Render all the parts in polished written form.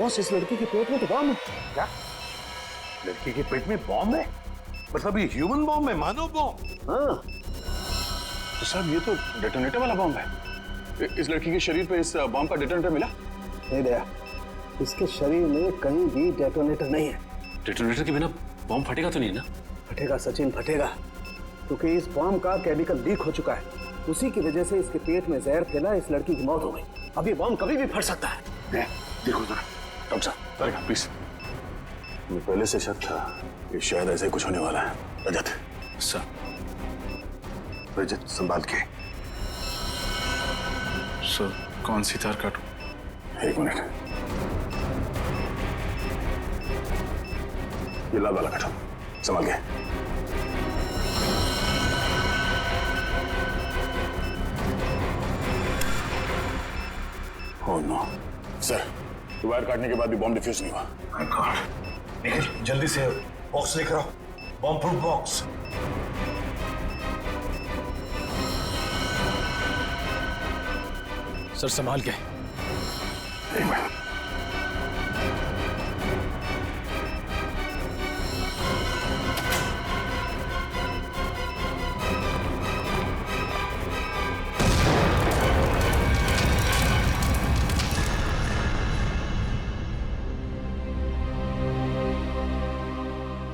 Boss, इस लड़की के पेट में तो बॉम्ब है। क्या? लड़की के पेट में बॉम्ब है? मतलब ये ह्यूमन बॉम्ब है, मानव बॉम्ब? हाँ। तो साहब ये तो डेटोनेटर वाला बॉम्ब है। इस लड़की के शरीर पे इस बॉम्ब का डेटोनेटर मिला? नहीं दया, इसके शरीर में कहीं भी डेटोनेटर नहीं है। डेटोनेटर के बिना बॉम्ब फटेगा तो नहीं ना? फटेगा सचिन, फटेगा, क्योंकि इस बॉम्ब का केमिकल लीक हो चुका है। उसी की वजह से इसके पेट में जहर फैला, इस लड़की की मौत हो गई। अब ये बॉम्ब कभी भी फट सकता है। देखो जरा डॉक्टर साहब, अरे प्लीज। मुझे पहले से शक था कि शायद ऐसे कुछ होने वाला है। रजत सर। रजत संभाल के। सर कौन सी तार काटूं? एक मिनट, ये लाल वाला काटो, संभाल के। ओह नो सर, वायर काटने के बाद भी बॉम्ब डिफ्यूज नहीं हुआ। My God. निखिल जल्दी से बॉक्स लेकर आओ, बॉम्ब प्रूफ बॉक्स। सर संभाल के। एक मिनट,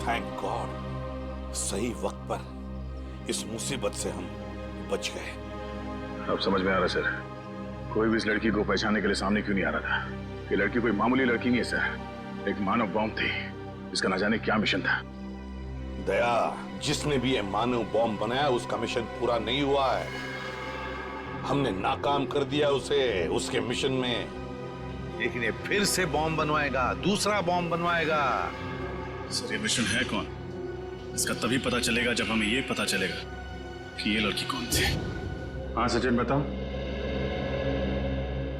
थैंक गॉड, सही वक्त पर इस मुसीबत से हम बच गए। अब समझ में आ रहा सर, कोई भी इस लड़की को पहचानने के लिए सामने क्यों नहीं आ रहा था। ये लड़की कोई मामूली लड़की नहीं है सर, एक मानव बॉम्ब थी। इसका न जाने क्या मिशन था। दया, जिसने भी ये मानव बॉम्ब बनाया उसका मिशन पूरा नहीं हुआ है। हमने नाकाम कर दिया उसे उसके मिशन में, लेकिन ये फिर से बॉम्ब बनवाएगा, दूसरा बॉम्ब बनवाएगा। सर ये मिशन है कौन? इसका तभी पता चलेगा जब हमें ये पता चलेगा कि ये लड़की कौन थी। हाँ सचिन बताओ।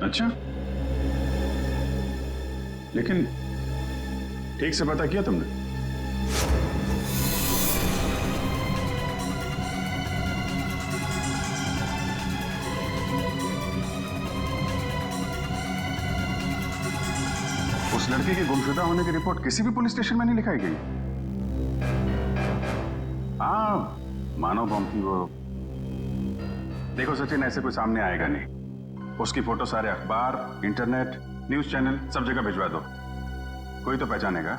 अच्छा, लेकिन ठीक से पता किया तुमने? उस लड़के के गुमशुदा होने की रिपोर्ट किसी भी पुलिस स्टेशन में नहीं लिखाई गई। हाँ, मानव बॉम्ब थी वो। देखो सचिन, ऐसे कोई सामने आएगा नहीं। उसकी फोटो सारे अखबार, इंटरनेट, न्यूज चैनल सब जगह भिजवा दो, कोई तो पहचानेगा।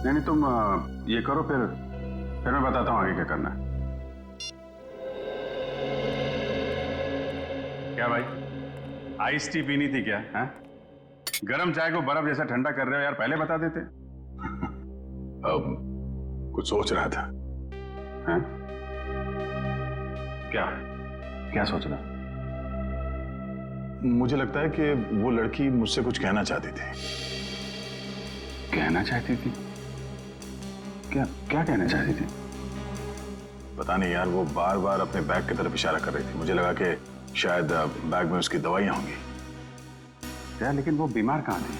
नहीं तुम ये करो, फिर मैं बताता हूँ आगे क्या करना है। क्या भाई, आइस टी पीनी थी क्या? है गरम चाय को बर्फ जैसा ठंडा कर रहे हो यार, पहले बता देते। अब कुछ सोच रहा था। हैं? क्या क्या सोच रहा? मुझे लगता है कि वो लड़की मुझसे कुछ कहना चाहती थी। कहना चाहती थी? क्या क्या कहना चाहती थी? पता नहीं यार, वो बार बार अपने बैग की तरफ इशारा कर रही थी। मुझे लगा कि शायद बैग में उसकी दवाइयां होंगी। यार लेकिन वो बीमार कहाँ थी?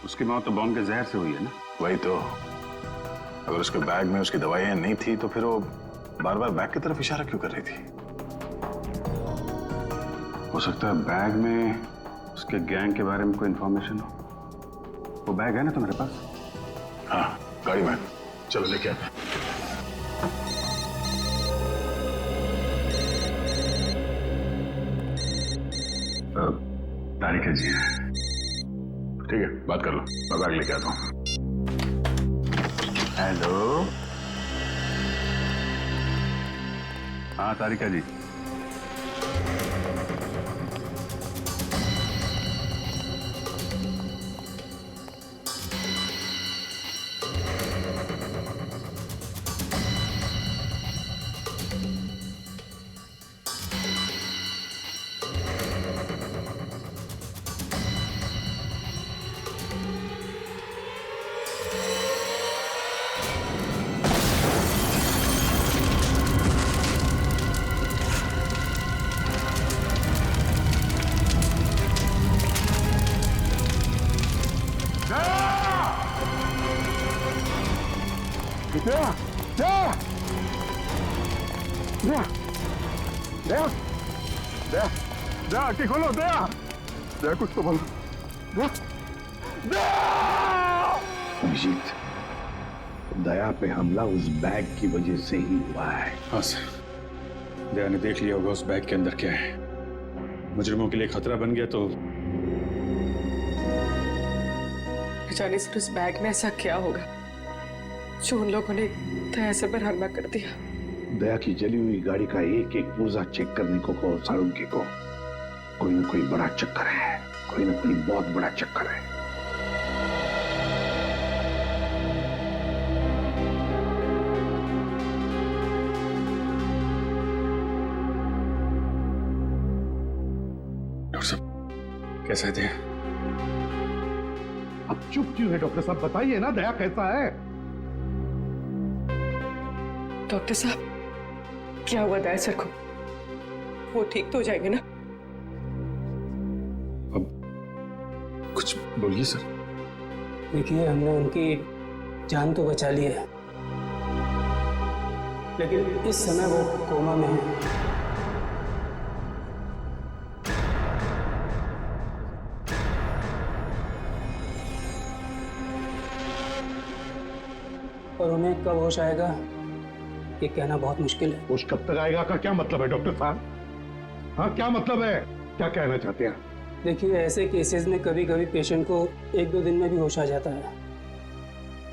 उसकी मौत तो बॉम्ब के जहर से हुई है ना। वही तो, अगर उसके बैग में उसकी दवाइयां नहीं थी तो फिर वो बार बार बैग की तरफ इशारा क्यों कर रही थी? हो सकता है बैग में उसके गैंग के बारे में कोई इंफॉर्मेशन हो। वो बैग है ना तुम्हारे पास? हाँ गाड़ी में, चलो लेके आते। तारिका जी है, ठीक है बात कर लो, मैं बैग लेके आता हूँ। हेलो, हाँ तारिका जी। दया, आंखें खोलो दया, दया कुछ तो बोल। अभिजीत, दया पे हमला उस बैग की वजह से ही हुआ है। हाँ सर, दया ने देख लिया होगा उस बैग के अंदर क्या है। मुजरिमों के लिए खतरा बन गया तो जाने सर उस बैग में ऐसा क्या होगा जो उन लोगों ने दया से पर हमला कर दिया। दया की जली हुई गाड़ी का एक एक पुर्जा चेक करने को कहो साळुंखे को। कोई ना कोई बड़ा चक्कर है, कोई ना कोई बहुत बड़ा चक्कर है। डॉक्टर साहब कैसे थे? अब चुप क्यों है डॉक्टर साहब? बताइए ना, दया कैसा है? डॉक्टर साहब क्या हुआ दया सर को? वो ठीक तो हो जाएंगे ना? अब कुछ बोलिए सर। देखिए, हमने उनकी जान तो बचा ली है, लेकिन इस समय वो कोमा में है। और उन्हें कब होश आएगा ये कहना बहुत मुश्किल है। होश कब तक आएगा का क्या मतलब है डॉक्टर साहब? हाँ, क्या मतलब है? क्या कहना चाहते हैं? देखिए, ऐसे केसेस में कभी कभी पेशेंट को 1-2 दिन में भी होश आ जाता है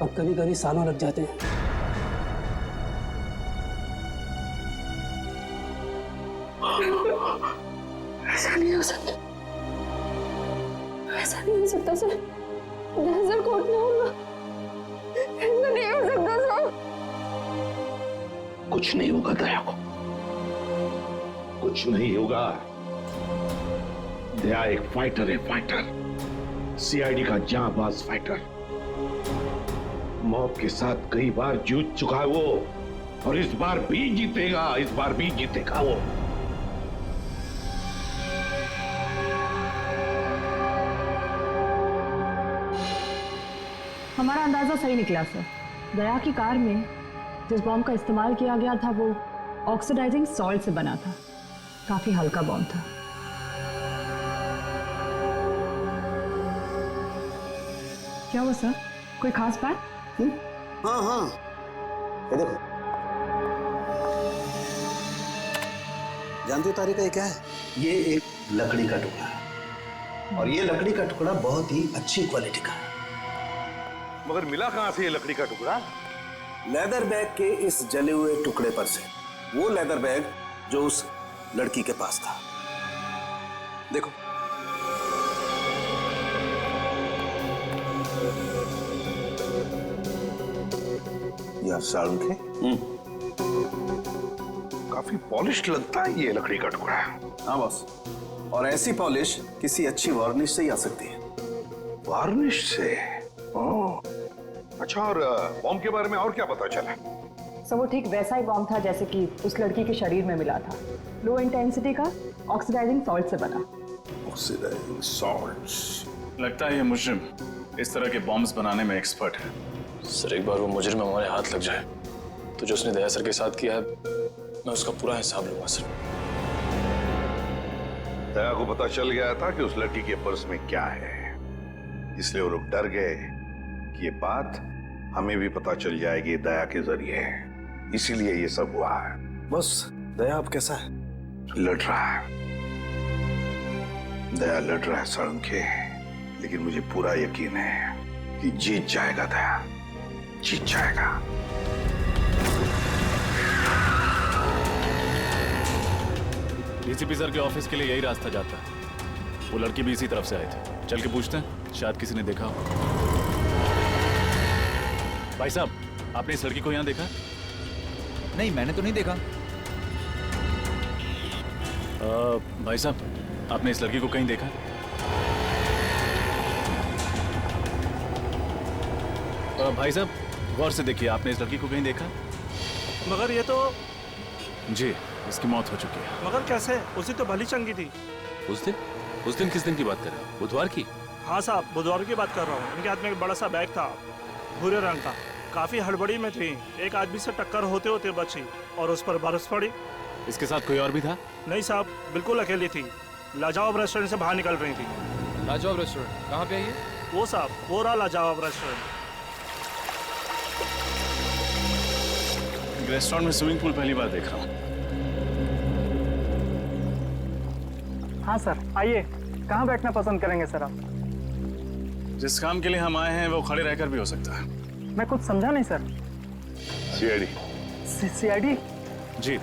और कभी कभी सालों लग जाते हैं। ऐसा नहीं हो सकता, ऐसा नहीं हो सकता सर। नजर को उठना होगा, ऐसा नहीं हो सकता सर। कुछ नहीं होगा दया को, कुछ नहीं होगा। दया एक फाइटर है, फाइटर, सीआईडी का जांबाज फाइटर। मौत के साथ कई बार जूझ चुका है वो, और इस बार भी जीतेगा, इस बार भी जीतेगा वो। हमारा अंदाजा सही निकला सर। दया की कार में जिस बॉम्ब का इस्तेमाल किया गया था वो ऑक्सीडाइजिंग सॉल्ट से बना था। काफी हल्का बॉम्ब था। क्या हुआ सर? कोई खास बात? हाँ हाँ, ये देखो। जानते हो तारिका ये क्या है? ये एक लकड़ी का टुकड़ा है, और ये लकड़ी का टुकड़ा बहुत ही अच्छी क्वालिटी का है। मगर मिला कहां से ये लकड़ी का टुकड़ा? लेदर बैग के इस जले हुए टुकड़े पर से। वो लेदर बैग जो उस लड़की के पास था। देखो, या साळुंखे, काफी पॉलिश लगता है ये लकड़ी का टुकड़ा। हाँ बॉस, और ऐसी पॉलिश किसी अच्छी वार्निश से ही आ सकती है। वार्निश से? ओह, अच्छा, और बॉम्ब के बारे में और क्या पता चला? सर वो ठीक वैसा ही बॉम्ब था जैसे कि उस लड़की के शरीर में मिला था। लो इंटेंसिटी का ऑक्सीडाइजिंग सॉल्ट से बना। Oxidising salts. लगता है ये मुजरिम इस तरह के बॉम्ब्स बनाने में एक्सपर्ट है। सर एक बार वो मुजरिम हमारे हाथ लग जाए तो जो उसने दया सर के साथ किया है मैं उसका पूरा हिसाब लूंगा सर। दया को पता चल गया था कि उस लड़की के पर्स में क्या है, इसलिए वो लोग डर गए कि ये बात हमें भी पता चल जाएगी दया के जरिए, इसीलिए ये सब हुआ है। बस दया अब कैसा है? लड़ रहा है, दया लड़ रहा है साळुंखे, लेकिन मुझे पूरा यकीन है कि जीत जाएगा दया, जीत जाएगा। डीसीपी सर के ऑफिस के लिए यही रास्ता जाता है। वो लड़की भी इसी तरफ से आई थी। चल के पूछते हैं, शायद किसी ने देखा हो। भाई साहब, आपने इस लड़की को यहाँ देखा? नहीं, मैंने तो नहीं देखा। भाई साहब, आपने इस लड़की को कहीं देखा? भाई साहब, गौर से देखिए, आपने इस लड़की को कहीं देखा? मगर ये तो जी, इसकी मौत हो चुकी है। मगर कैसे? उसी तो भली चंगी थी। उस दिन किस दिन की बात कर रहे हो? बुधवार की? हाँ साहब, बुधवार की बात कर रहा हूँ। इनके हाथ में एक बड़ा सा बैग था, भूरे रंग का। काफी हड़बड़ी में थी, एक आदमी से टक्कर होते होते बची और उस पर बरस पड़ी। इसके साथ कोई और भी था? नहीं साहब, बिल्कुल अकेली थी। लाजवाब रेस्टोरेंट से बाहर निकल रही थी। लाजवाब रेस्टोरेंट कहाँ पे है ये? वो साहब वो रहा लाजवाब रेस्टोरेंट। रेस्टोरेंट में स्विमिंग पूल पहली बार देख रहा हूँ। हाँ सर, आइए। कहाँ बैठना पसंद करेंगे सर आप? जिस काम के लिए हम आए हैं वो खड़े रहकर भी हो सकता है। मैं कुछ समझा नहीं सर। सीआईडी। सीआईडी? जी,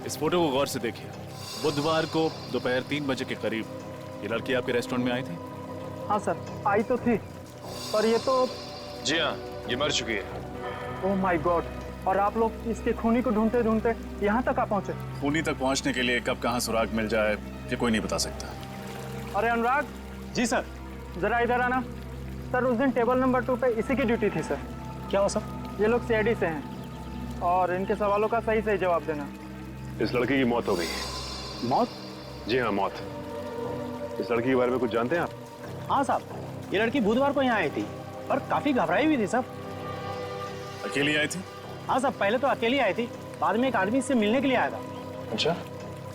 इस फोटो को गौर से देखिए। बुधवार को दोपहर 3 बजे के करीब ये लड़की आपके रेस्टोरेंट में आई थी? हाँ सर, आई तो थी, पर ये तो... जी हाँ, ये मर चुकी है। Oh my God! और आप लोग इसके खूनी को ढूंढते ढूंढते यहाँ तक आ पहुँचे? खूनी तक पहुँचने के लिए कब कहाँ सुराग मिल जाए ये कोई नहीं बता सकता। अरे अनुराग। जी सर। जरा इधर आना। सर, उस दिन टेबल नंबर 2 पे इसी की ड्यूटी थी सर। क्या हो सर? ये लोग सीआईडी से हैं और इनके सवालों का सही सही जवाब देना। इस लड़की की मौत हो गई। मौत? जी हाँ, मौत। इस लड़की के बारे में कुछ जानते हैं आप? हाँ साहब, ये लड़की बुधवार को यहाँ आई थी और काफी घबराई हुई थी साहब। अकेली आई थी? हाँ साहब, पहले तो अकेली आई थी, बाद में एक आदमी इससे मिलने के लिए आया था। अच्छा,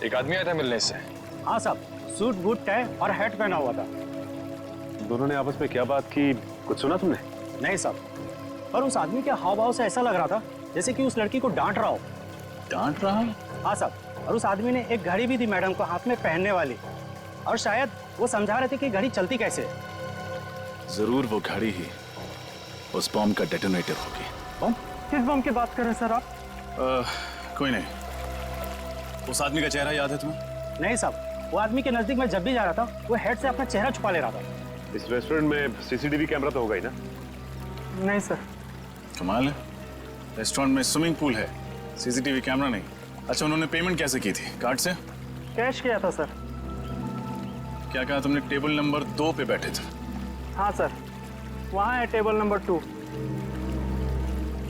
एक आदमी आया था मिलने से? हाँ साहब, सूट बूट टाई और हैट पहना हुआ था। दोनों ने आपस में क्या बात की, कुछ सुना तुमने? नहीं साहब, पर उस आदमी के हाव भाव से ऐसा लग रहा था जैसे कि उस लड़की को डांट रहा हो। डांट रहा? हाँ साहब, और उस आदमी ने एक घड़ी भी दी मैडम को हाथ में पहनने वाली, और शायद वो समझा रहे थे कि घड़ी चलती कैसे है। जरूर वो घड़ी ही उस बॉम्ब का डेटोनेटर होगी। बम? किस बम की बात कर रहे हैं सर आप? कोई नहीं। उस आदमी का चेहरा याद है तुम्हें? नहीं साहब, वो आदमी के नजदीक मैं जब भी जा रहा था वो हेड से अपना चेहरा छुपा ले रहा था। इस रेस्टोरेंट में सीसीटीवी कैमरा तो होगा ही ना? नहीं सर। कमाल है, रेस्टोरेंट में स्विमिंग पूल है, सीसीटीवी कैमरा नहीं। अच्छा, उन्होंने पेमेंट कैसे की थी? कार्ड से? कैश किया था सर। क्या कहा तुमने? टेबल नंबर 2 पे बैठे थे? हाँ सर, वहाँ है टेबल नंबर 2।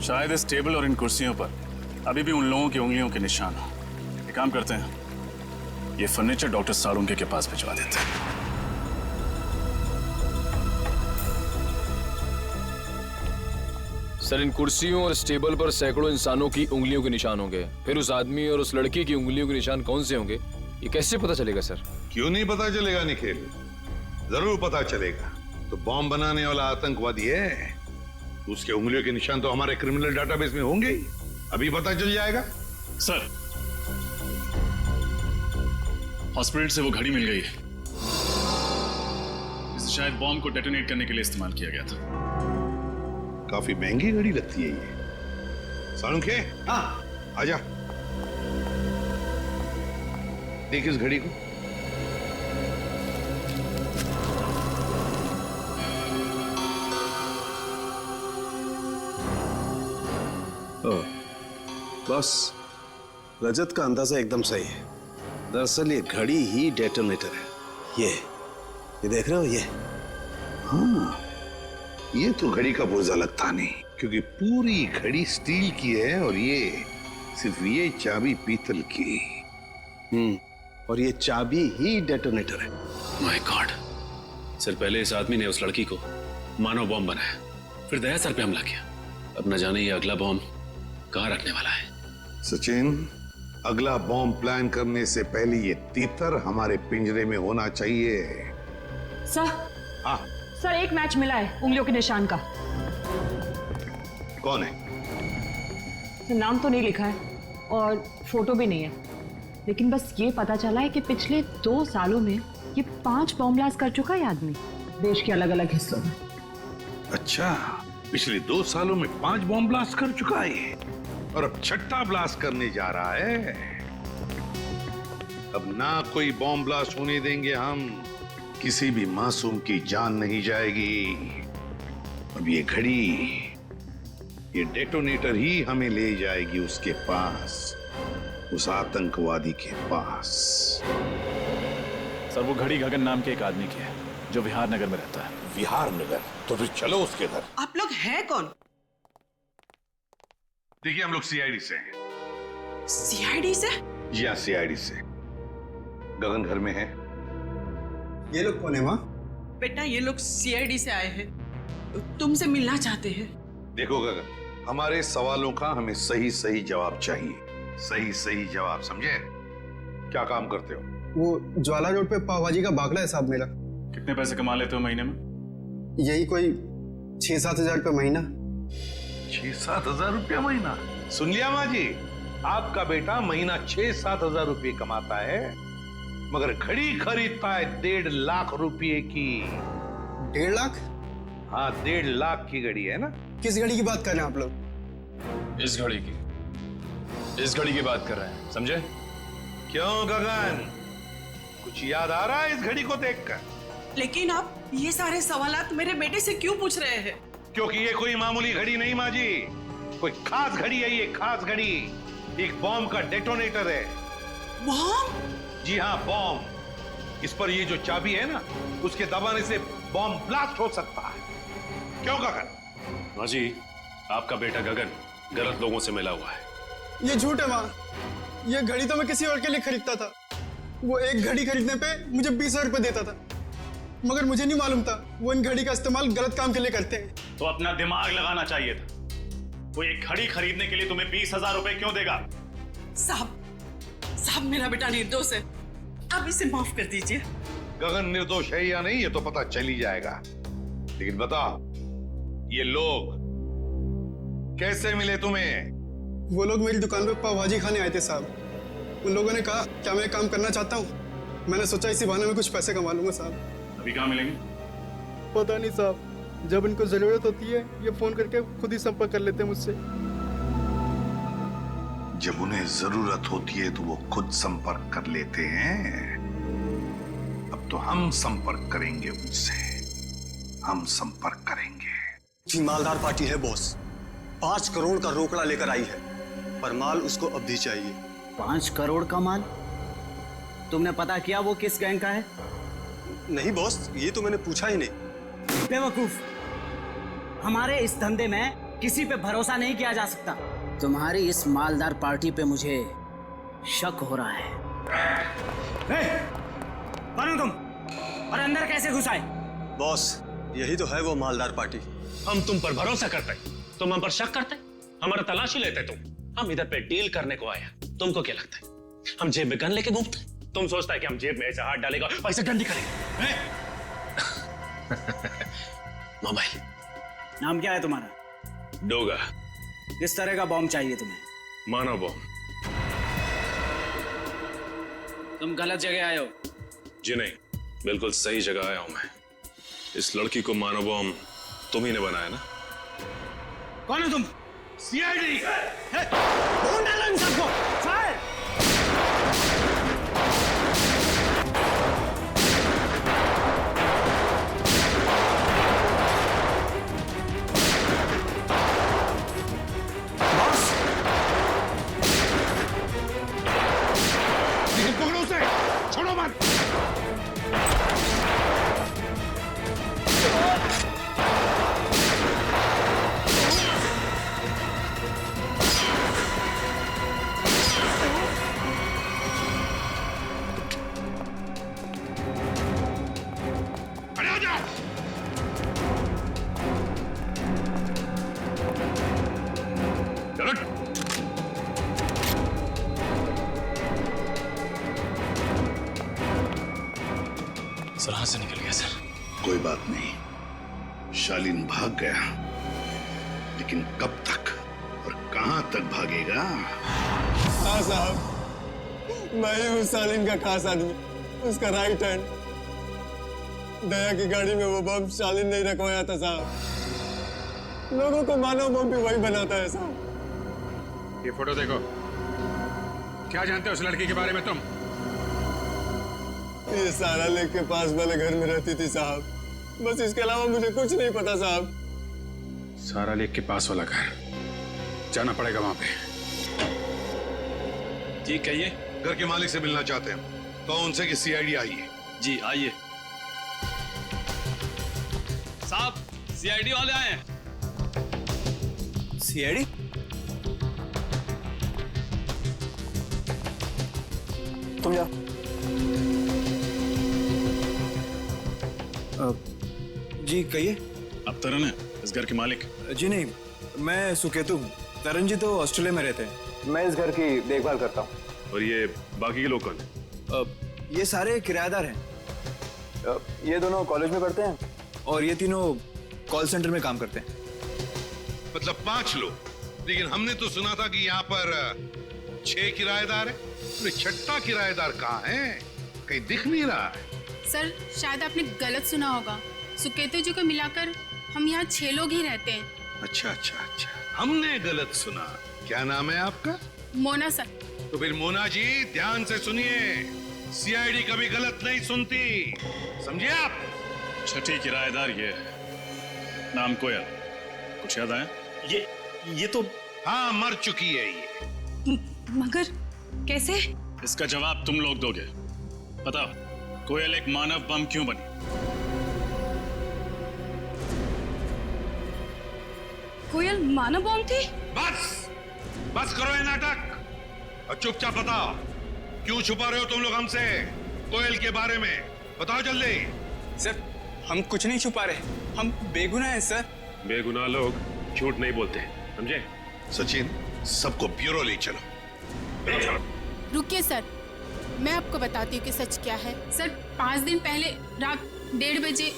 शायद इस टेबल और इन कुर्सियों पर अभी भी उन लोगों की उंगलियों के निशान हो। एक काम करते हैं, ये फर्नीचर डॉक्टर साळुंके के पास भिजवा देते हैं। सर, इन कुर्सियों और इस टेबल पर सैकड़ों इंसानों की उंगलियों के निशान होंगे, फिर उस आदमी और उस लड़की की उंगलियों के निशान कौन से होंगे ये कैसे पता चलेगा सर? क्यों नहीं पता चलेगा निखिल, जरूर पता चलेगा। तो बॉम्ब बनाने वाला आतंकवादी है, उसके उंगलियों के निशान तो हमारे क्रिमिनल डाटाबेस में होंगे ही, अभी पता चल जाएगा। सर, हॉस्पिटल से वो घड़ी मिल गई है, इसे शायद बॉम्ब को डेटोनेट करने के लिए इस्तेमाल किया गया था। काफी महंगी घड़ी लगती है ये। साळुंके, हाँ आजा, देख इस घड़ी को। बस रजत का अंदाजा एकदम सही है। दरअसल ये घड़ी ही डेटोनेटर है। ये देख रहे हो ये? हाँ, ये तो घड़ी का पुर्जा लगता नहीं, क्योंकि पूरी घड़ी स्टील की है और ये सिर्फ ये चाबी पीतल की। और ये चाबी ही डेटोनेटर है। My God! सर, पहले इस आदमी ने उस लड़की को मानव बॉम्ब बनाया, फिर दया सर पे हमला किया। अब न जाने ये अगला बॉम्ब कहाँ रखने वाला है। सचिन, अगला बॉम्ब प्लान करने से पहले ये तीतर हमारे पिंजरे में होना चाहिए। सर, हाँ सर, एक मैच मिला है उंगलियों के निशान का। कौन है? नाम तो नहीं लिखा है और फोटो भी नहीं है, लेकिन बस ये पता चला है कि पिछले 2 सालों में ये 5 बॉम्ब ब्लास्ट कर चुका है आदमी, देश के अलग अलग हिस्सों में। अच्छा, पिछले 2 सालों में 5 बॉम्ब ब्लास्ट कर चुका है और अब 6ठा ब्लास्ट करने जा रहा है। अब ना कोई बॉम्ब ब्लास्ट होने देंगे हम, किसी भी मासूम की जान नहीं जाएगी। अब ये घड़ी, ये डेटोनेटर ही हमें ले जाएगी उसके पास, उस आतंकवादी के पास। सर, वो घड़ी गगन नाम के एक आदमी की है जो विहार नगर में रहता है। विहार नगर? तो फिर चलो उसके घर। आप लोग हैं कौन? देखिए, हम लोग सीआईडी से हैं। सीआईडी से? जी हाँ, सीआईडी से। गगन घर में है। ये लोग कौन है माँ? बेटा, ये लोग सीआईडी से आए हैं, तुमसे मिलना चाहते हैं। देखो गगन, हमारे सवालों का हमें सही सही जवाब चाहिए। सही सही जवाब, समझे? क्या काम करते हो? वो ज्वाला रोड पे पाव भाजी का बागड़ा है साहब मेरा। कितने पैसे कमा लेते हो महीने में? यही कोई 6-7 हजार रुपये महीना। 6-7 हजार रुपया महीना? सुन लिया माँ जी, आपका बेटा महीना 6-7 हजार रुपये कमाता है, मगर घड़ी खरीदता है 1.5 लाख रुपए की। 1.5 लाख? हाँ, 1.5 लाख की घड़ी है ना। किस घड़ी की बात कर रहे हैं आप लोग? इस घड़ी की, इस घड़ी की बात कर रहे हैं, समझे? क्यों गगन, कुछ याद आ रहा है इस घड़ी को देखकर? लेकिन आप ये सारे सवालात मेरे बेटे से क्यों पूछ रहे हैं? क्योंकि ये कोई मामूली घड़ी नहीं माँ जी, कोई खास घड़ी है ये, खास घड़ी। एक बॉम्ब का डेटोनेटर है। बॉम्ब? जी हाँ, बॉम्ब। इस पर ये जो चाबी है ना, उसके दबाने से बॉम्ब ब्लास्ट हो सकता है। क्यों गगन? माँ जी, आपका बेटा गगन गलत लोगों से मिला हुआ है। ये झूठ है माँ, ये घड़ी तो मैं किसी और के लिए खरीदता था। वो एक घड़ी खरीदने पे मुझे 20,000 रुपये देता था, मगर मुझे नहीं मालूम था वो इन घड़ी का इस्तेमाल गलत काम के लिए करते हैं। तो अपना दिमाग लगाना चाहिए था। वो एक घड़ी खरीदने के लिए तुम्हें 20,000 रुपए क्यों देगा? साहब मेरा बेटा निर्दोष है, आप इसे माफ कर दीजिए। गगन निर्दोष है या नहीं ये तो पता चल ही जाएगा, लेकिन बताओ ये लोग कैसे मिले तुम्हें? वो लोग मेरी दुकान पे पाव भाजी खाने आए थे साहब। उन लोगों ने कहा क्या मैं काम करना चाहता हूँ। मैंने सोचा इसी बहाने में कुछ पैसे कमा लूंगा साहब। अभी कहाँ मिलेंगे? पता नहीं साहब, जब इनको जरूरत होती है ये फोन करके खुद ही संपर्क कर लेते हैं मुझसे। जब उन्हें जरूरत होती है तो वो खुद संपर्क कर लेते हैं। अब तो हम संपर्क करेंगे उनसे, हम संपर्क करेंगे। जी मालदार पार्टी है बॉस, 5 करोड़ का रोकड़ा लेकर आई है, पर माल उसको अब भी चाहिए। 5 करोड़ का माल? तुमने पता किया वो किस गैंग का है? नहीं बॉस, ये तो मैंने पूछा ही नहीं। बेवकूफ, हमारे इस धंधे में किसी पे भरोसा नहीं किया जा सकता। तुम्हारी इस मालदार पार्टी पे मुझे शक हो रहा है। कौन हो तुम और अंदर कैसे घुस आए? बॉस, यही तो है वो मालदार पार्टी। हम तुम पर भरोसा करते, तुम हम पर शक करते, हमारा तलाशी लेते तुम। हम इधर पे डील करने को आया, तुमको क्या लगता है हम जेब में गन लेके घूमते? तुम सोचता है कि हम जेब में ऐसे हाथ डालेगा और ऐसे डंडी करेंगे? मोबाइल। नाम क्या है तुम्हारा? डोगा। किस तरह का बॉम्ब चाहिए तुम्हें? मानव बॉम्ब। तुम गलत जगह आए हो। जी नहीं, बिल्कुल सही जगह आया हूं मैं। इस लड़की को मानव बॉम्ब तुम ही ने बनाया ना? कौन हो तुम? सीआईडी। ढूंढ डालो इन सबको। फायर! पकड़ो उसे, छोड़ो मत। सर हाथ से निकल गया सर। कोई बात नहीं, शालीन भाग गया, लेकिन कब तक और कहां तक भागेगा? हाँ साहब, मैं ही हूँ शालीन का खास आदमी, उसका राइट हैंड। दया की गाड़ी में वो बम शालीन नहीं रखवाया था साहब। लोगों को मानव बम भी वही बनाता है साहब। ये फोटो देखो, क्या जानते हो उस लड़की के बारे में तुम? ये सारा लेक के पास वाले घर में रहती थी साहब, बस इसके अलावा मुझे कुछ नहीं पता साहब। सारा लेक के पास वाला घर, जाना पड़ेगा वहां पे। ठीक कहिए। घर के मालिक से मिलना चाहते हैं, तो उनसे कि सीआईडी आई है। जी आइए। साहब, सीआईडी वाले आए हैं। सीआईडी? तुम जा। जी कहिए। अब तरन है इस घर के मालिक? जी नहीं, मैं सुकेतु हूँ। तरन जी तो ऑस्ट्रेलिया में रहते हैं। मैं इस घर की देखभाल करता हूँ। और ये बाकी के लोग कौन? ये सारे किराएदार हैं। ये दोनों कॉलेज में पढ़ते हैं और ये तीनों कॉल सेंटर में काम करते हैं। मतलब 5 लोग, लेकिन हमने तो सुना था कि यहाँ पर 6 किराएदार है। अरे छठा किराएदार कहाँ है? कहीं दिख नहीं रहा है। सर शायद आपने गलत सुना होगा। सुकेतु जी को मिलाकर हम यहाँ 6 लोग ही रहते हैं। अच्छा अच्छा अच्छा, हमने गलत सुना। क्या नाम है आपका? मोना सर। तो फिर मोना जी ध्यान से सुनिए, सीआईडी कभी गलत नहीं सुनती, समझे आप? छठी किराएदार ये है, नाम कोयल। कुछ याद आया? ये तो हाँ, मर चुकी है ये। मगर कैसे? इसका जवाब तुम लोग दोगे। बताओ, कोयल एक मानव बम क्यों बनी? कोयल मानव बम थी? बस करो ये नाटक और चुपचाप बताओ, क्यों छुपा रहे हो तुम लोग हमसे कोयल के बारे में? बताओ जल्दी। सर हम कुछ नहीं छुपा रहे, हम बेगुनाह हैं सर। बेगुनाह लोग झूठ नहीं बोलते, समझे? सचिन, सबको ब्यूरो ले चलो। रुकिए सर, मैं आपको बताती हूँ कि सच क्या है। सर 5 दिन पहले रात 1:30 बजे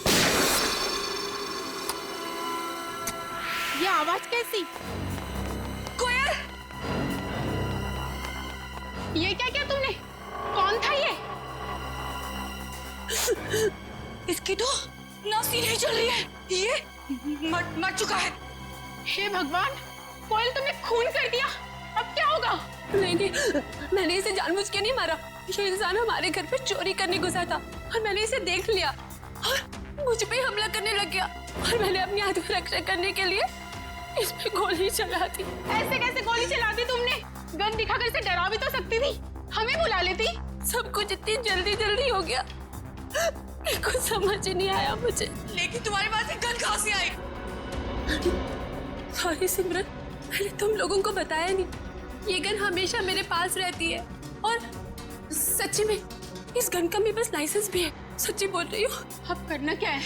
ये आवाज कैसी? कोयल, ये क्या किया तुमने? कौन था ये? इसकी तो नासी नहीं चल रही है, ये मर चुका है। हे भगवान, कोयल तुमने खून कर दिया, अब क्या होगा? नहीं, मैंने इसे जानबूझ के नहीं मारा। ये इंसान हमारे घर पे चोरी करने घुसा था और मैंने इसे देख लिया और मुझ पे हमला करने लग गया और मैंने अपनी आत्मरक्षा करने के लिए इस पे गोली चला दी। ऐसे कैसे गोली चला दी तुमने? गन दिखाकर इसे डरा भी तो सकती थी, हमें बुला लेती। सब कुछ इतनी जल्दी हो गया, कुछ समझ ही नहीं आया मुझे। लेकिन तुम्हारे पास गन कहाँ से आई? सॉरी सिमरन, मैंने तुम लोगों को बताया नहीं। ये गन हमेशा मेरे पास रहती है और सच्ची में इस गन का मेरे पास लाइसेंस भी है, सच्ची बोल रही हूँ। अब करना क्या है?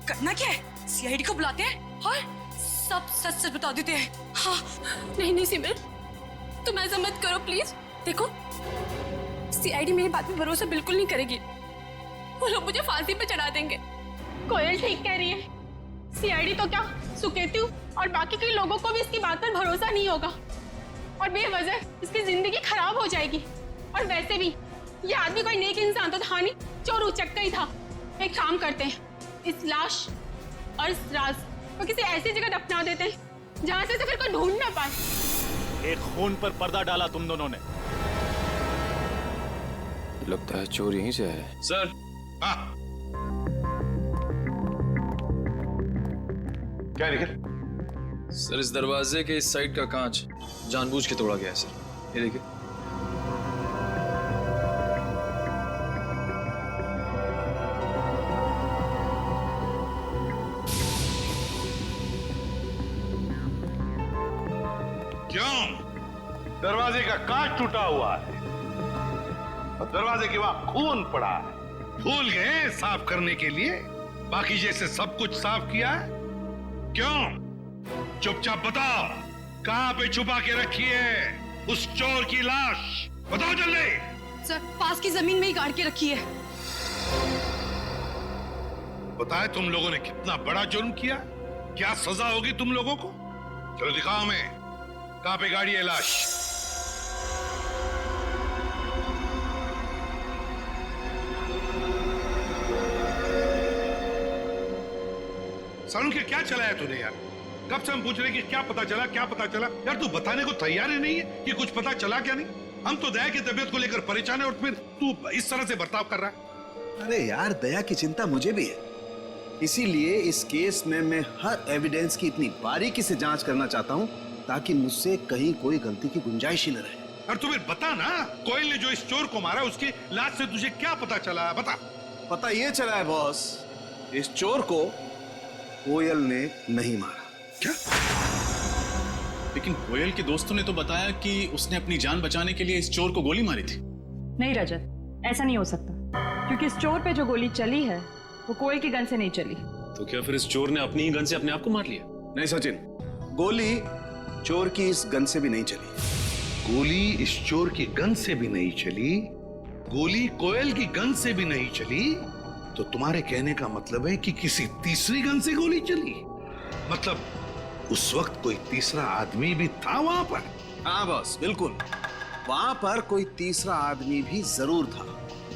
करना क्या है? सीआईडी को बुलाते हैं और सब सच बता देते हैं। हाँ। नहीं सिमरन, तुम ऐसा मत करो प्लीज। देखो, सीआईडी मेरी बात पे भरोसा बिल्कुल नहीं करेगी, वो लोग मुझे फांसी पे चढ़ा देंगे। कोयल ठीक कह रही है, सीआईडी तो क्या, सुकेतु और बाकी कई लोगों को भी इसकी बात पर भरोसा नहीं होगा और बेवजह इसकी जिंदगी खराब हो जाएगी। और वैसे भी ये आदमी कोई नेक इंसान तो था नहीं, चोर उचक्का ही था। एक काम करते हैं, इस लाश और इस राज को किसी ऐसी जगह दफना देते हैं जहां से फिर कोई ढूंढ ना पाए। एक खून पर पर्दा डाला तुम दोनों ने। लगता है चोर यहीं से है। सर। क्या निकल? सर इस दरवाजे के इस साइड का कांच जानबूझ के तोड़ा गया है सर, ये देखिए। क्यों? दरवाजे का कांच टूटा हुआ है और दरवाजे के वहां खून पड़ा है। भूल गए साफ करने के लिए? बाकी जैसे सब कुछ साफ किया है। क्यों? चुपचाप बताओ, कहां पे छुपा के रखी है उस चोर की लाश? बताओ जल्दी। सर पास की जमीन में ही गाड़ के रखी है। बताए तुम लोगों ने कितना बड़ा जुर्म किया, क्या सजा होगी तुम लोगों को? चलो दिखाओ हमें, कहां पे गाड़ी है लाश? सालू के क्या चलाया तूने यार? कब से हम पूछ रहे कि क्या पता चला, क्या पता चला? यार तू बताने को तैयार ही नहीं है कि कुछ पता चला क्या नहीं। हम तो दया की तबीयत को लेकर परेशान है और फिर तू इस तरह से बर्ताव कर रहा है। अरे यार, दया की चिंता मुझे भी है, इसीलिए इस केस में मैं हर एविडेंस की इतनी बारीकी से जांच करना चाहता हूं ताकि मुझसे कहीं कोई गलती की गुंजाइश ही न रहे। और तू फिर बता ना, कोयल ने जो इस चोर को मारा उसकी लाश से तुझे क्या पता चला? बता। पता ये चला है बॉस, इस चोर को कोयल ने नहीं मारा। क्या? लेकिन कोयल के दोस्तों ने तो बताया कि उसने अपनी जान बचाने के लिए इस चोर को गोली मारी थी। नहीं रजत, ऐसा नहीं हो सकता, क्योंकि इस चोर पे जो गोली चली है वो कोयल की गन से नहीं चली। तो क्या फिर इस चोर ने अपनी ही गन से अपने आप को मार लिया? नहीं सचिन, गोली चोर की इस गन से भी नहीं चली। गोली इस चोर की गन से भी नहीं चली, गोली कोयल की गन से भी नहीं चली, तो तुम्हारे कहने का मतलब है कि किसी तीसरी गन से गोली चली? मतलब उस वक्त कोई तीसरा आदमी भी था वहां पर? हाँ बॉस, बिल्कुल। वहां पर कोई तीसरा आदमी भी जरूर था।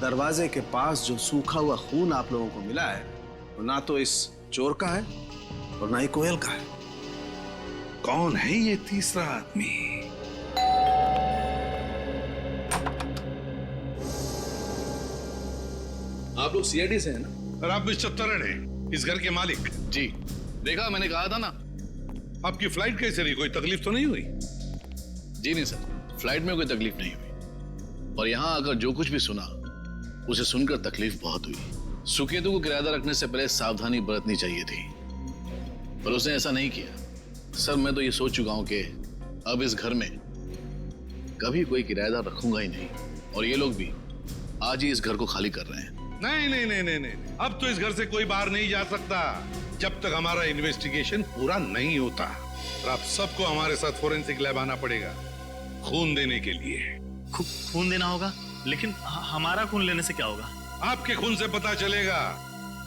दरवाजे के पास जो सूखा हुआ खून आप लोगों को मिला है वो ना तो इस चोर का है और ना ही कोयल का है। कौन है ये तीसरा आदमी? आप लोग सीआईडी से हैं ना? और आप मिस्टर तरन हैं, इस घर के मालिक? जी, देखा मैंने कहा था ना। आपकी फ्लाइट कैसे रही? कोई तकलीफ तो नहीं हुई? जी नहीं सर, फ्लाइट में कोई तकलीफ नहीं हुई। और यहाँ आकर जो कुछ भी सुना उसे सुनकर तकलीफ बहुत हुई। सुकेतु को किराएदार रखने से पहले सावधानी बरतनी चाहिए थी, पर उसने ऐसा नहीं किया। सर मैं तो ये सोच चुका हूँ कि अब इस घर में कभी कोई किराएदार रखूंगा ही नहीं, और ये लोग भी आज ही इस घर को खाली कर रहे हैं। नहीं नहीं नहीं नहीं नहीं, अब तो इस घर से कोई बाहर नहीं जा सकता जब तक हमारा इन्वेस्टिगेशन पूरा नहीं होता। और आप सबको हमारे साथ फोरेंसिक लैब आना पड़ेगा खून देने के लिए। खून देना होगा? लेकिन हमारा खून लेने से क्या होगा? आपके खून से पता चलेगा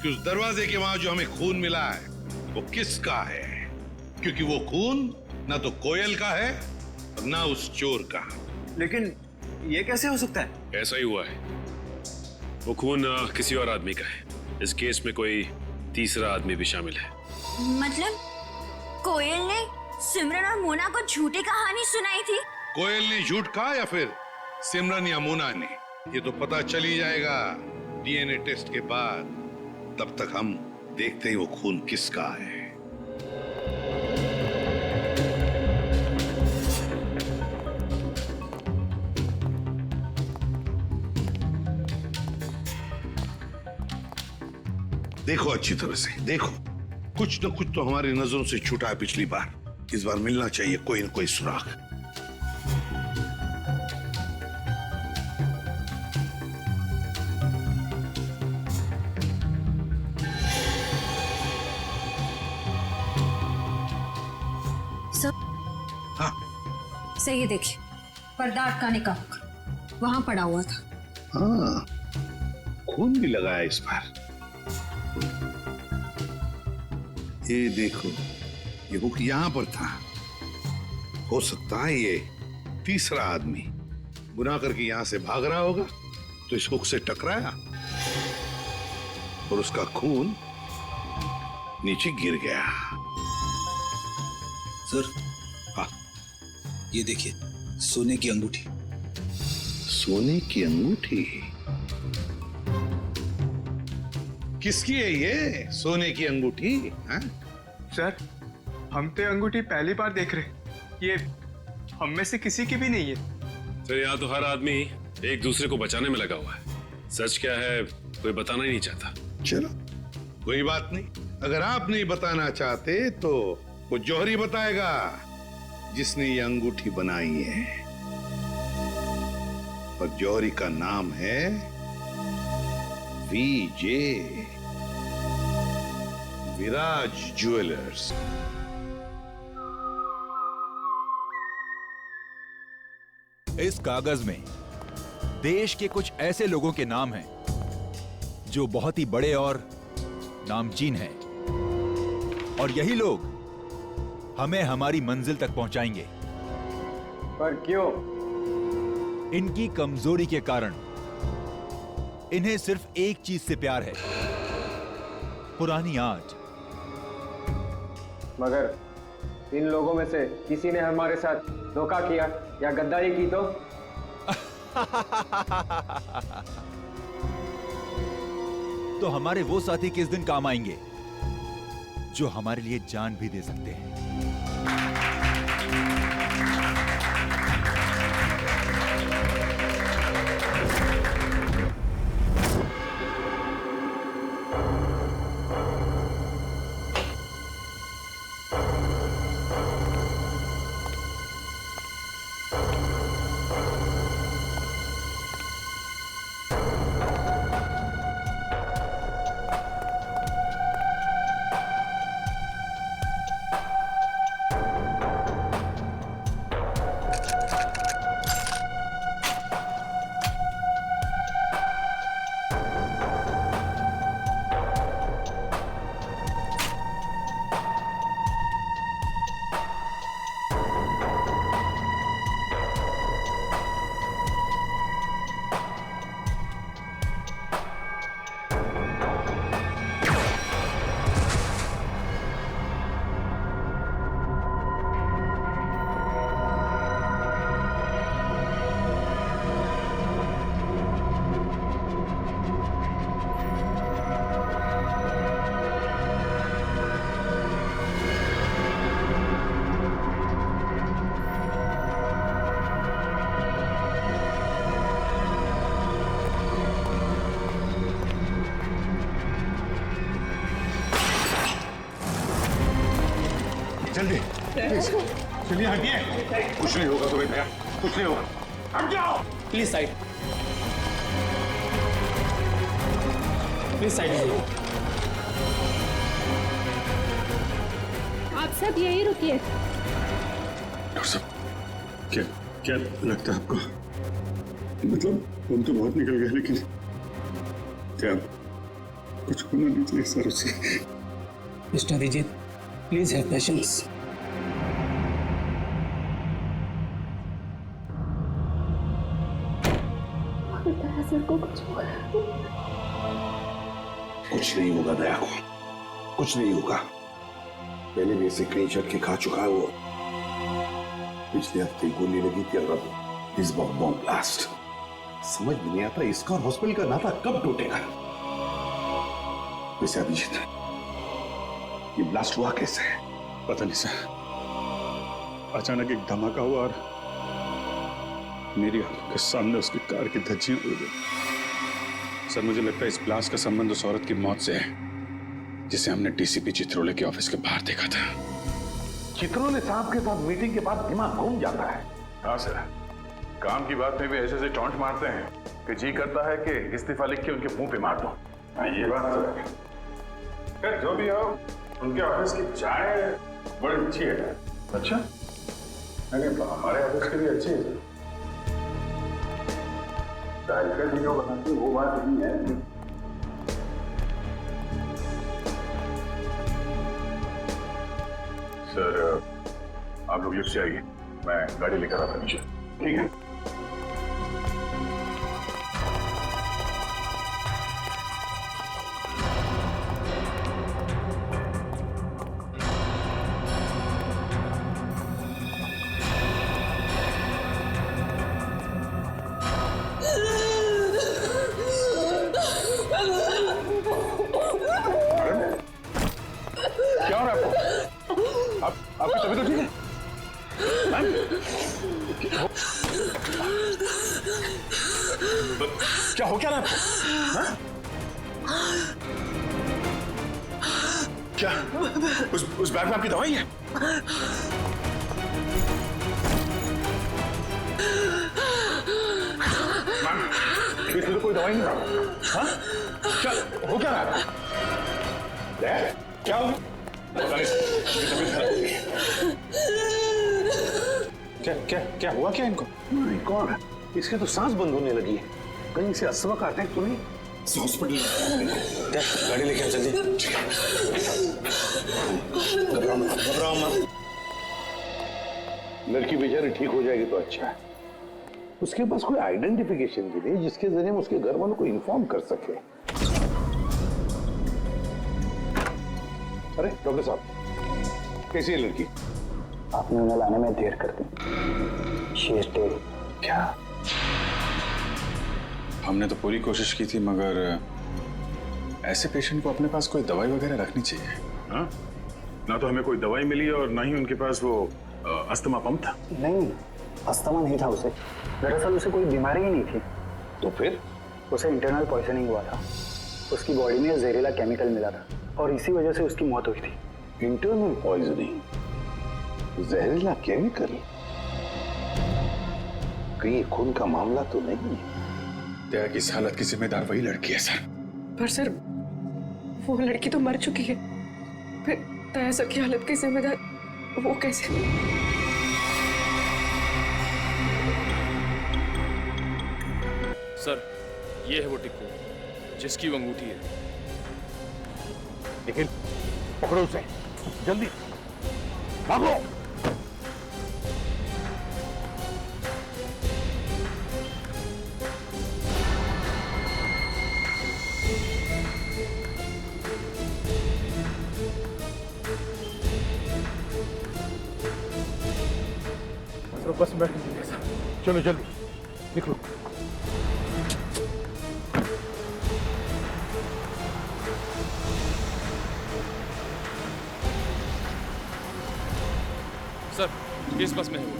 कि उस दरवाजे के वहां जो हमें खून मिला है वो किसका है, क्योंकि वो खून ना तो कोयल का है और ना उस चोर का। लेकिन ये कैसे हो सकता है? ऐसा ही हुआ है, वो खून किसी और आदमी का है। इस केस में कोई तीसरा आदमी भी शामिल है। मतलब कोयल ने सिमरन और मोना को झूठी कहानी सुनाई थी? कोयल ने झूठ कहा या फिर सिमरन या मोना ने, ये तो पता चल ही जाएगा डीएनए टेस्ट के बाद। तब तक हम देखते हैं वो खून किसका है। देखो अच्छी तरह से देखो, कुछ न कुछ तो हमारी नजरों से छूटा है पिछली बार। इस बार मिलना चाहिए कोई न कोई सुराग। हाँ सही है, देखिए पर्दा अटकाने का वहां पड़ा हुआ था। हाँ, खून भी लगाया इस बार। ये देखो, ये हुक यहां पर था। हो सकता है ये तीसरा आदमी गुनाह करके यहां से भाग रहा होगा, तो इस हुक से टकराया और उसका खून नीचे गिर गया। सर, हाँ, ये देखिए सोने की अंगूठी। सोने की अंगूठी? किसकी है ये सोने की अंगूठी? हाँ? सर, हम तो अंगूठी पहली बार देख रहे, ये हम में से किसी की भी नहीं है। सर यहाँ तो हर आदमी एक दूसरे को बचाने में लगा हुआ है। सच क्या है कोई बताना ही नहीं चाहता। चलो कोई बात नहीं, अगर आप नहीं बताना चाहते तो वो जौहरी बताएगा जिसने ये अंगूठी बनाई है। और जौहरी का नाम है वीजे, विराज ज्वेलर्स। इस कागज में देश के कुछ ऐसे लोगों के नाम हैं जो बहुत ही बड़े और नामचीन हैं, और यही लोग हमें हमारी मंजिल तक पहुंचाएंगे। पर क्यों? इनकी कमजोरी के कारण इन्हें सिर्फ एक चीज से प्यार है, पुरानी आग। मगर इन लोगों में से किसी ने हमारे साथ धोखा किया या गद्दारी की तो हमारे वो साथी किस दिन काम आएंगे जो हमारे लिए जान भी दे सकते हैं। जल्दी प्लीज चलिए हटिए। कुछ नहीं होगा तुम्हें भैया, कुछ नहीं होगा, हट जाओ प्लीज साइड, प्लीज साइड। आप सब यही रुकिए। डॉक्टर साहब, क्या क्या लगता है आपको? मतलब हम तो बहुत निकल गए, लेकिन क्या कुछ होना नहीं चाहिए सर उसे? Mister Abhijit, please have patience. Sir को कुछ नहीं होगा दया को, कुछ नहीं होगा। पहले भी ऐसे कई झटके खा चुका है वो। पिछले हफ्ते गोली लगी थी और अब इस बार बॉम्ब ब्लास्ट। समझ में नहीं आता इसका और हॉस्पिटल का नाता कब टूटेगा। वैसे अभिजीत, ये ब्लास्ट हुआ कैसे? पता नहीं सर, अचानक एक धमाका हुआ और मेरी आंखों के सामने उसकी कार की धज्जियां उड़ गई। सर मुझे लगता है इस ब्लास्ट का संबंध उस औरत की मौत से है जिसे हमने डीसीपी चित्रोले के ऑफिस के बाहर देखा था। चित्रोले साहब के साथ मीटिंग के बाद दिमाग घूम जाता है। हाँ सर, काम की बात में भी ऐसे ऐसे टॉन्ट मारते हैं कि जी करता है कि इस्तीफा लिख के उनके मुंह पे मार दो। ये बात तो है। खैर जो भी हो, उनके ऑफिस की चाय बड़ी अच्छी है। अच्छा? नहीं, हमारे ऑफिस की भी अच्छी है। चाय का जो बनाती वो बात नहीं है। सर आप लोग लिफ्ट से आइए, मैं गाड़ी लेकर आता नीचे। ठीक है? क्या हो रहा है आपको? आपकी तबीयत तो ठीक है? क्या हो क्या रहा है आपको? क्या उस बैग में आपकी दवाई है? मैम, इसमें तो कोई दवाई नहीं है। हाँ? क्या हो क्या रहा है? क्या हो? पता नहीं, तबीयत खराब हो गई। क्या क्या क्या हुआ क्या इनको? नहीं, कौन है? इसके तो सांस बंद होने लगी है। कहीं से अस्वक आते हैं तो नहीं? हॉस्पिटल गाड़ी लेके आ जल्दी। घबराओ मत। लड़की बेचारी ठीक हो जाएगी तो अच्छा है। उसके पास कोई आइडेंटिफिकेशन के लिए जिसके जरिए हम उसके घर वालों को इन्फॉर्म कर सके। अरे डॉक्टर साहब, कैसी है लड़की? आपने उन्हें लाने में देर कर दी। She is dead. क्या? हमने तो पूरी कोशिश की थी, मगर ऐसे पेशेंट को अपने पास कोई दवाई वगैरह रखनी चाहिए। हाँ? ना तो हमें कोई दवाई मिली और ना ही उनके पास वो अस्थमा पंप था। नहीं, अस्थमा नहीं था उसे। दरअसल उसे कोई बीमारी ही नहीं थी। तो फिर? उसे इंटरनल पॉइजनिंग हुआ था। उसकी बॉडी में जहरीला केमिकल मिला था और इसी वजह से उसकी मौत हुई थी। Internal poisoning? जहरीला केमिकल? कहीं खून का मामला तो नहीं? दया की इस हालत की जिम्मेदार वही लड़की है सर। पर सर, वो लड़की तो मर चुकी है, फिर दया सर की हालत की जिम्मेदार वो कैसे? सर, ये है वो टिक्कू जिसकी वो अंगूठी है। लेकिन पकड़ो उसे, जल्दी भागो। बस बैठ लीजिए सर। चलो जल्दी निकलो। सर, किस बस में है वो?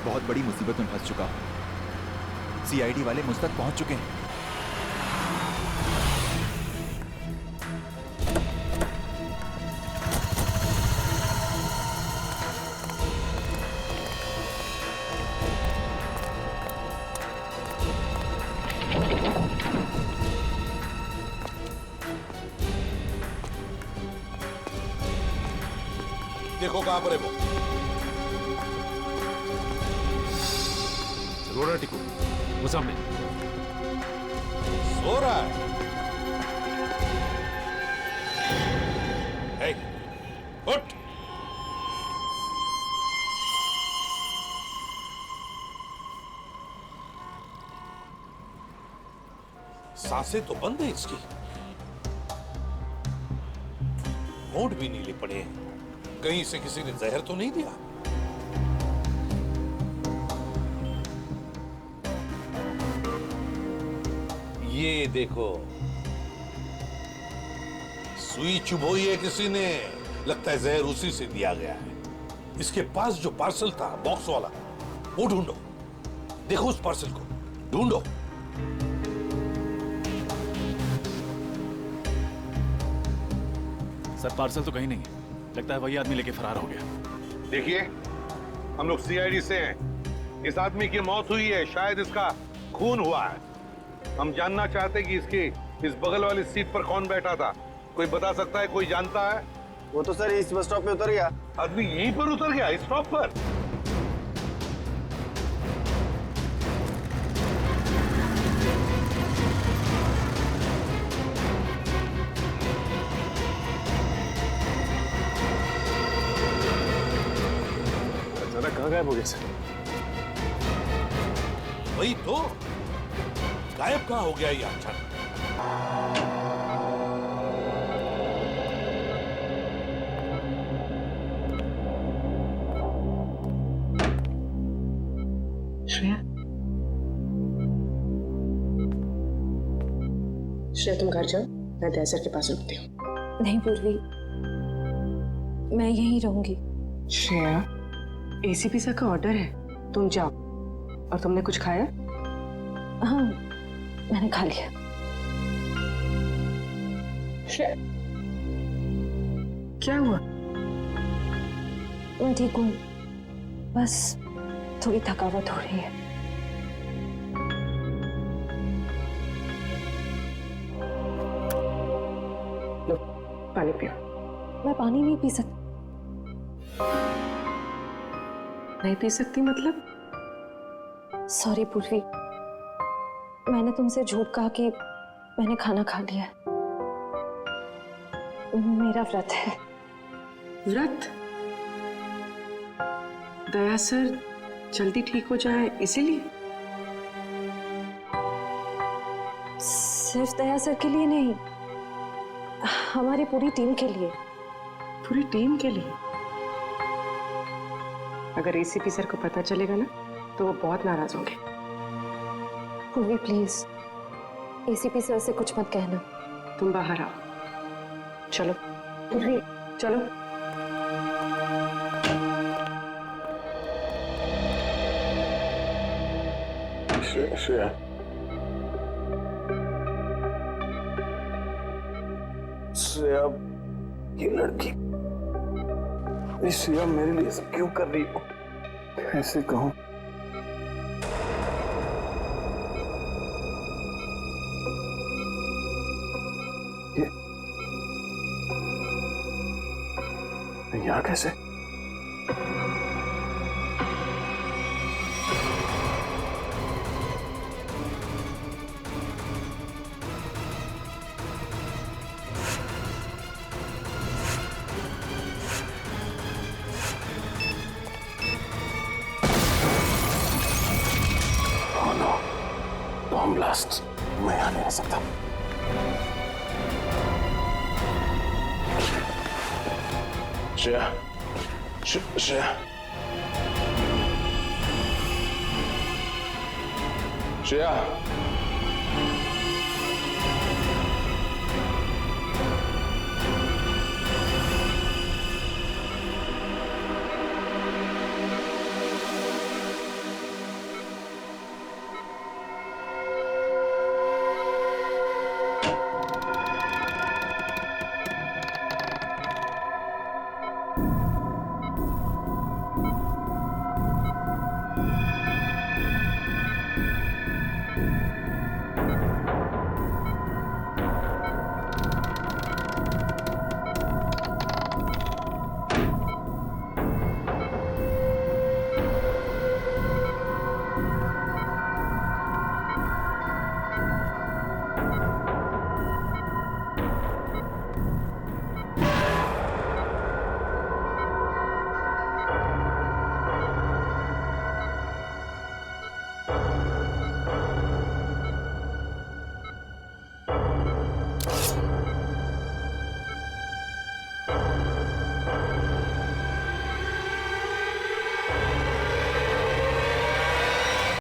बहुत बड़ी मुसीबत में फंस चुका हूं। सीआईडी वाले मुझ तक पहुंच चुके हैं। देखो कहां पर है वो। रो रहा टिकू, वो सामने सो रहा है। हे, उठ। सांसें तो बंद है इसकी, होंठ भी नीले पड़े हैं। कहीं से किसी ने जहर तो नहीं दिया? ये देखो, सुई चुभोई है किसी ने, लगता है जहर उसी से दिया गया है। इसके पास जो पार्सल था बॉक्स वाला, वो ढूंढो। देखो उस पार्सल को ढूंढो। सर पार्सल तो कहीं नहीं है, लगता है वही आदमी लेके फरार हो गया। देखिए, हम लोग सीआईडी से हैं। इस आदमी की मौत हुई है, शायद इसका खून हुआ है। हम जानना चाहते कि इसकी इस बगल वाली सीट पर कौन बैठा था। कोई बता सकता है? कोई जानता है? वो तो सर इस बस स्टॉप पे उतर गया। आदमी यहीं पर उतर गया, इस स्टॉप पर? ज्यादा कहाँ गायब हो गया सर? वही तो, गायब कहाँ हो गया ये अचानक? श्रेया, श्रेया तुम घर जाओ, मैं दया सर के पास रुकती हूँ। नहीं पूर्वी, मैं यहीं रहूंगी। श्रेया, एसीपी सर का ऑर्डर है, तुम जाओ। और तुमने कुछ खाया? हाँ, मैंने खा लिया। श्रेया, क्या हुआ? मैं ठीक हूँ, बस थोड़ी थकावट हो रही है। लो, पानी पियो। मैं पानी नहीं पी सकती। नहीं पी सकती मतलब? सॉरी पूर्वी, मैंने तुमसे झूठ कहा कि मैंने खाना खा लिया। मेरा व्रत है। व्रत? दया सर जल्दी ठीक हो जाए इसीलिए? सिर्फ दया सर के लिए नहीं, हमारी पूरी टीम के लिए। पूरी टीम के लिए? अगर एसीपी सर को पता चलेगा ना, तो वो बहुत नाराज होंगे। पूर्वी प्लीज, एसीपी सर से कुछ मत कहना। तुम बाहर आओ। चलो पूर्वी, चलो। श्रेया, श्रेया, ये लड़की, ये श्रेया मेरे लिए सब क्यों कर रही हो? ऐसे कहूं? यहाँ कैसे? बॉम्ब ब्लास्ट, मैं यहाँ नहीं रह सकता। श्रेया, श्रेया, श्रेया,